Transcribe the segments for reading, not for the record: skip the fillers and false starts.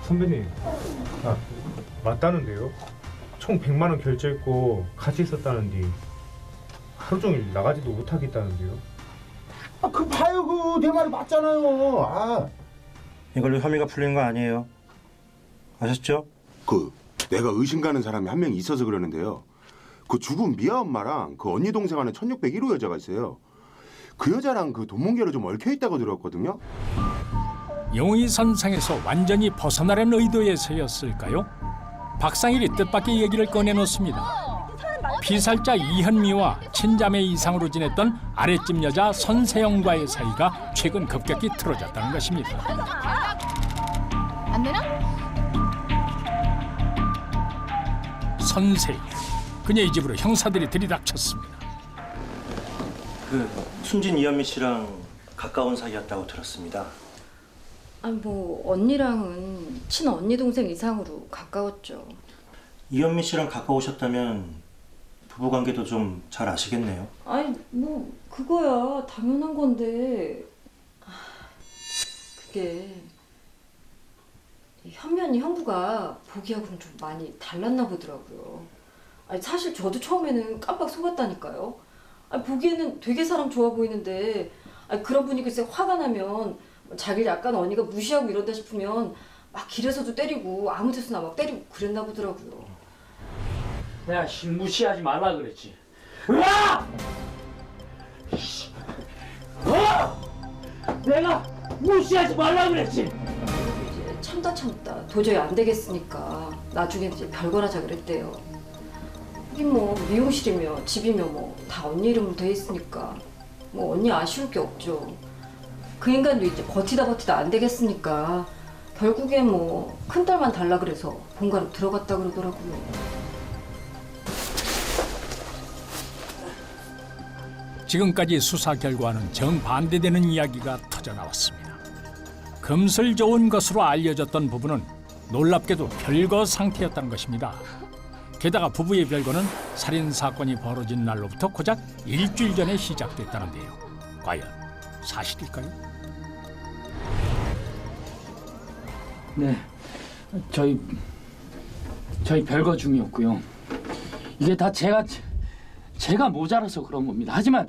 선배님, 아, 맞다는데요? 총 100만 원 결제했고 같이 있었다는데 하루 종일 나가지도 못하겠다는데요? 그 봐요, 그 내 말이 맞잖아요. 이걸로 혐의가 풀린 거 아니에요. 아셨죠? 내가 의심 가는 사람이 한 명 있어서 그러는데요. 그 죽은 미아 엄마랑 그 언니 동생 하는 1601호 여자가 있어요. 그 여자랑 그 돈뭉개로 좀 얽혀 있다고 들었거든요. 용의선상에서 완전히 벗어나려는 의도에서였을까요? 박상일이 뜻밖의 얘기를 꺼내놓습니다. 피살자 이현미와 친자매 이상으로 지냈던 아랫집 여자 선세영과의 사이가 최근 급격히 틀어졌다는 것입니다. 안 되나? 선세영, 그녀의 집으로 형사들이 들이닥쳤습니다. 그 숨진 이현미 씨랑 가까운 사이였다고 들었습니다. 아니 뭐 언니랑은 친언니 동생 이상으로 가까웠죠. 이현미 씨랑 가까우셨다면 부부관계도 좀 잘 아시겠네요. 아니 뭐 그거야 당연한 건데 그게 현미 언니 형부가 보기하고는 좀 많이 달랐나 보더라고요. 아니 사실 저도 처음에는 깜빡 속았다니까요. 아니 보기에는 되게 사람 좋아 보이는데 아니 그런 분이 글쎄 화가 나면 자기를 약간 언니가 무시하고 이런다 싶으면 막 길에서도 때리고 아무 데서나 막 때리고 그랬나 보더라고요. 내가 무시하지 말라 그랬지. 으아! 내가 무시하지 말라 그랬지. 이제 참다 도저히 안 되겠으니까 나중에 이제 별거라자 그랬대요. 여긴 뭐 미용실이며 집이며 뭐 다 언니 이름으로 돼 있으니까 뭐 언니 아쉬울 게 없죠. 그 인간도 이제 버티다 안 되겠으니까 결국에 뭐 큰딸만 달라 그래서 본가로 들어갔다 그러더라고요. 지금까지 수사 결과와는 정반대되는 이야기가 터져나왔습니다. 금슬 좋은 것으로 알려졌던 부부는 놀랍게도 별거 상태였다는 것입니다. 게다가 부부의 별거는 살인사건이 벌어진 날로부터 고작 일주일 전에 시작됐다는데요. 과연 사실일까요? 네, 저희 별거 중이었고요. 이게 다 제가 모자라서 그런 겁니다. 하지만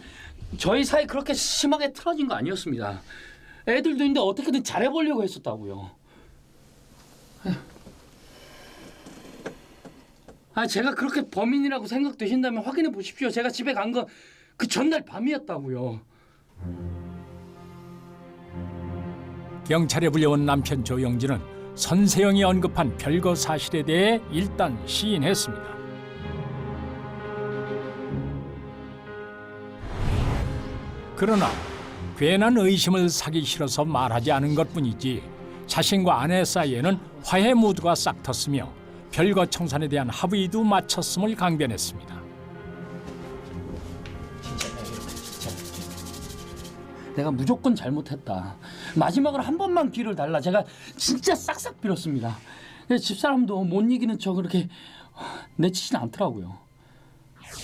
저희 사이 그렇게 심하게 틀어진 거 아니었습니다. 애들도 있는데 어떻게든 잘해보려고 했었다고요. 제가 그렇게 범인이라고 생각되신다면 확인해 보십시오. 제가 집에 간 건 그 전날 밤이었다고요. 경찰에 불려온 남편 조영진은 선세영이 언급한 별거 사실에 대해 일단 시인했습니다. 그러나 괜한 의심을 사기 싫어서 말하지 않은 것뿐이지 자신과 아내 사이에는 화해 무드가 싹 텄으며 별거 청산에 대한 합의도 마쳤음을 강변했습니다. 내가 무조건 잘못했다. 마지막으로 한 번만 기회를 달라. 제가 진짜 싹싹 빌었습니다. 집사람도 못 이기는 척 그렇게 내치진 않더라고요.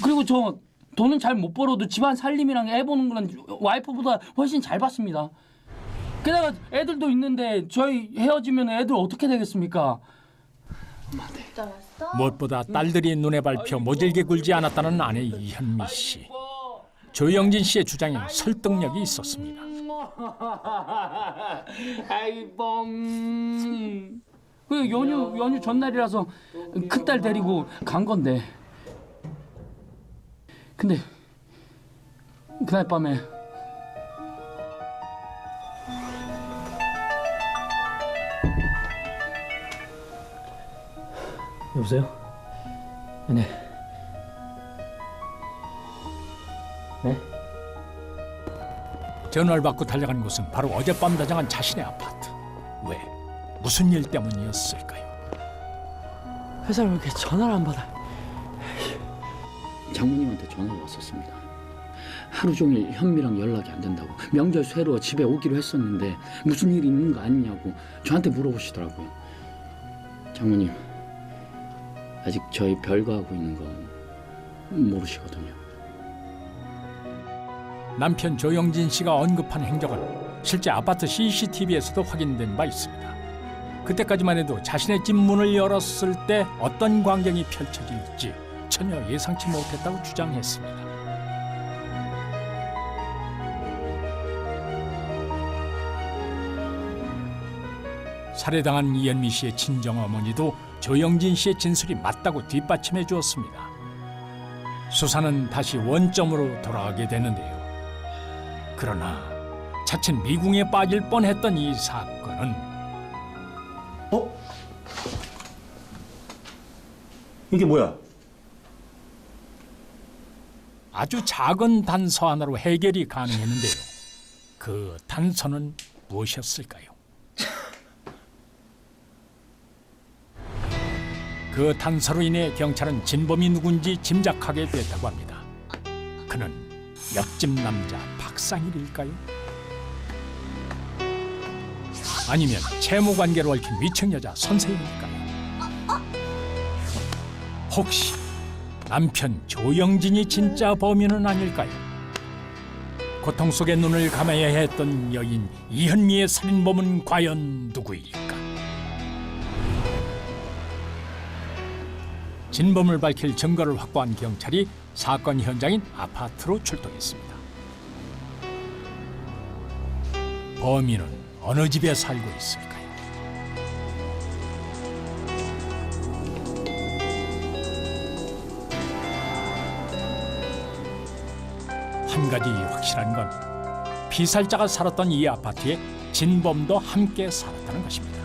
그리고 저 돈은 잘 못 벌어도 집안 살림이랑 애 보는 거는 와이프보다 훨씬 잘 받습니다. 게다가 애들도 있는데 저희 헤어지면 애들 어떻게 되겠습니까? 무엇보다 딸들이 눈에 밟혀 모질게 굴지 않았다는 아내 이현미 씨. 조영진 씨의 주장에 설득력이 있었습니다. 아이고, 그 연휴 전날이라서 큰딸 데리고 간 건데. 근데 그날 밤에 여보세요? 네. 네? 전화를 받고 달려간 곳은 바로 어젯밤 다정한 자신의 아파트. 왜? 무슨 일 때문이었을까요? 회사를 왜 이렇게 전화를 안 받아? 장모님한테 전화가 왔었습니다. 하루 종일 현미랑 연락이 안 된다고. 명절 쇠로 집에 오기로 했었는데 무슨 일이 있는 거 아니냐고 저한테 물어보시더라고요. 장모님, 아직 저희 별거하고 있는 거 모르시거든요. 남편 조영진 씨가 언급한 행적은 실제 아파트 CCTV에서도 확인된 바 있습니다. 그때까지만 해도 자신의 집 문을 열었을 때 어떤 광경이 펼쳐질지 전혀 예상치 못했다고 주장했습니다. 살해당한 이현미 씨의 친정어머니도 조영진 씨의 진술이 맞다고 뒷받침해 주었습니다. 수사는 다시 원점으로 돌아가게 되는데요. 그러나 자칫 미궁에 빠질 뻔했던 이 사건은 이게 뭐야? 아주 작은 단서 하나로 해결이 가능했는데요. 그 단서는 무엇이었을까요? 그 단서로 인해 경찰은 진범이 누군지 짐작하게 됐다고 합니다. 그는 옆집 남자 박상일일까요? 아니면 채무 관계로 얽힌 위층 여자 선세일일까요? 혹시 남편 조영진이 진짜 범인은 아닐까요? 고통 속에 눈을 감아야 했던 여인 이현미의 살인범은 과연 누구일까? 진범을 밝힐 증거를 확보한 경찰이 사건 현장인 아파트로 출동했습니다. 범인은 어느 집에 살고 있을까요? 한 가지 확실한 건 피살자가 살았던 이 아파트에 진범도 함께 살았다는 것입니다.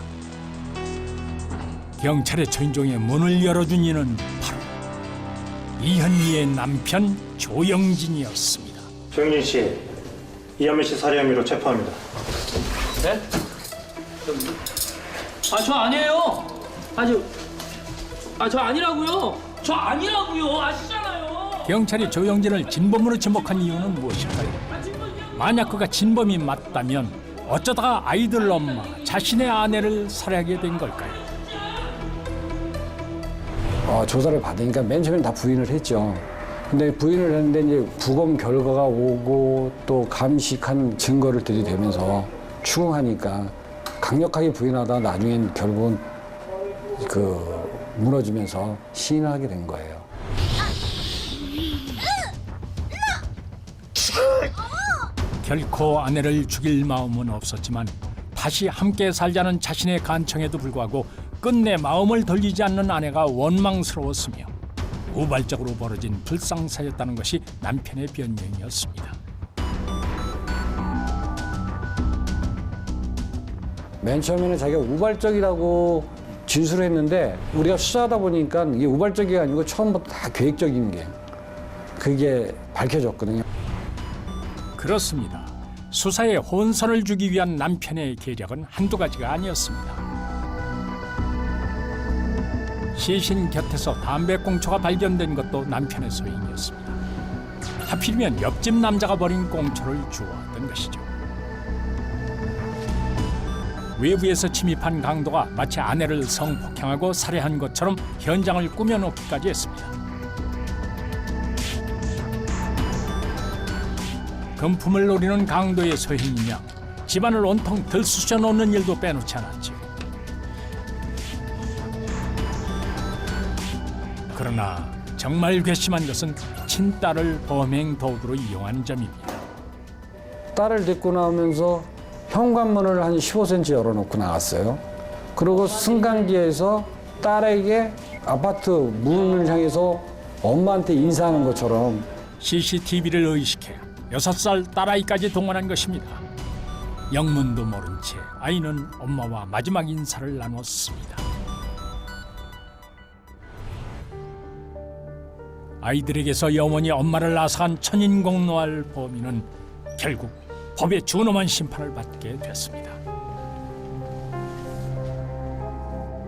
경찰의 초인종에 문을 열어준 이는 바로 이현미의 남편 조영진이었습니다. 조영진 씨, 이현미 씨 살해 혐의로 체포합니다. 네? 저 아니에요. 저 아니라고요. 저 아니라고요. 아시잖아요. 경찰이 조영진을 진범으로 지목한 이유는 무엇일까요? 만약 그가 진범이 맞다면 어쩌다가 아이들 엄마, 자신의 아내를 살해하게 된 걸까요? 조사를 받으니까 맨 처음엔 다 부인을 했죠. 근데 부인을 했는데 이제 부검 결과가 오고 또 감식한 증거를 들이대면서 추궁하니까 강력하게 부인하다 나중엔 결국은 무너지면서 시인을 하게 된 거예요. 결코 아내를 죽일 마음은 없었지만 다시 함께 살자는 자신의 간청에도 불구하고 끝내 마음을 돌리지 않는 아내가 원망스러웠으며 우발적으로 벌어진 불상사였다는 것이 남편의 변명이었습니다. 맨 처음에는 자기가 우발적이라고 진술을 했는데 우리가 수사하다 보니까 이게 우발적이 아니고 처음부터 다 계획적인 게 그게 밝혀졌거든요. 그렇습니다. 수사에 혼선을 주기 위한 남편의 계략은 한두 가지가 아니었습니다. 시신 곁에서 담배꽁초가 발견된 것도 남편의 소행이었습니다. 하필이면 옆집 남자가 버린 꽁초를 주워왔던 것이죠. 외부에서 침입한 강도가 마치 아내를 성폭행하고 살해한 것처럼 현장을 꾸며놓기까지 했습니다. 금품을 노리는 강도의 소행이며 집안을 온통 들쑤셔 놓는 일도 빼놓지 않았죠. 그러나 정말 괘씸한 것은 친딸을 범행 도구로 이용한 점입니다. 딸을 데리고 나오면서 현관문을 한 15cm 열어놓고 나갔어요. 그리고 승강기에서 딸에게 아파트 문을 향해서 엄마한테 인사하는 것처럼 CCTV를 의식해 6살 딸아이까지 동원한 것입니다. 영문도 모른 채 아이는 엄마와 마지막 인사를 나눴습니다. 아이들에게서 영원히 엄마를 앗아간 천인공노할 범인은 결국 법의 준엄한 심판을 받게 됐습니다.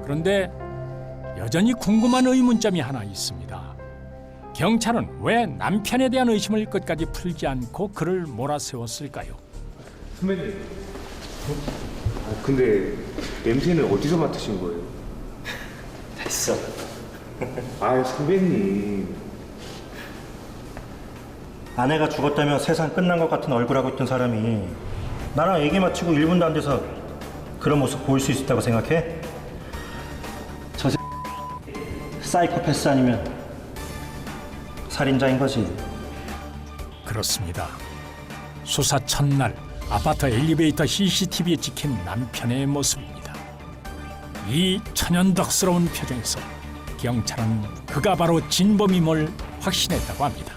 그런데 여전히 궁금한 의문점이 하나 있습니다. 경찰은 왜 남편에 대한 의심을 끝까지 풀지 않고 그를 몰아세웠을까요? 선배님, 근데 냄새는 어디서 맡으신 거예요? 됐어. 선배님. 아내가 죽었다면 세상 끝난 것 같은 얼굴하고 있던 사람이 나랑 얘기 마치고 1분도 안 돼서 그런 모습 보일 수 있었다고 생각해? 사이코패스 아니면 살인자인 거지. 그렇습니다. 수사 첫날 아파트 엘리베이터 CCTV에 찍힌 남편의 모습입니다. 이 천연덕스러운 표정에서 경찰은 그가 바로 진범임을 확신했다고 합니다.